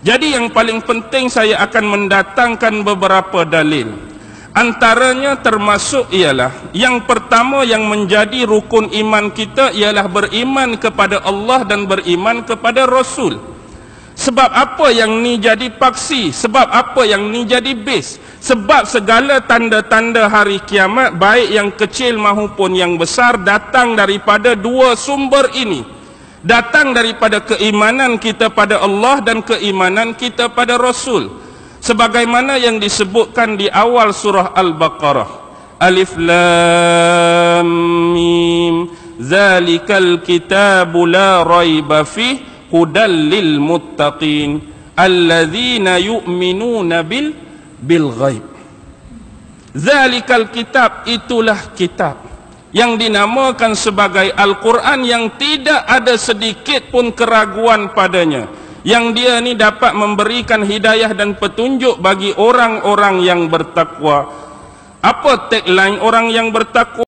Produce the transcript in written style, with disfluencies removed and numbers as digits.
Jadi yang paling penting saya akan mendatangkan beberapa dalil. Antaranya termasuk ialah yang pertama yang menjadi rukun iman kita ialah beriman kepada Allah dan beriman kepada Rasul. Sebab apa yang ni jadi paksi? Sebab apa yang ni jadi base? Sebab segala tanda-tanda hari kiamat, baik yang kecil maupun yang besar, datang daripada dua sumber ini. Datang daripada keimanan kita pada Allah dan keimanan kita pada Rasul. Sebagaimana yang disebutkan di awal surah Al-Baqarah. Alif Lam Mim. Zalikal kitabu la raiba fih hudal lil muttaqin alladzina yu'minuna bil ghaib. Zalikal kitab, itulah kitab yang dinamakan sebagai Al-Quran, yang tidak ada sedikit pun keraguan padanya, yang dia ni dapat memberikan hidayah dan petunjuk bagi orang-orang yang bertakwa. Apa tagline orang yang bertakwa?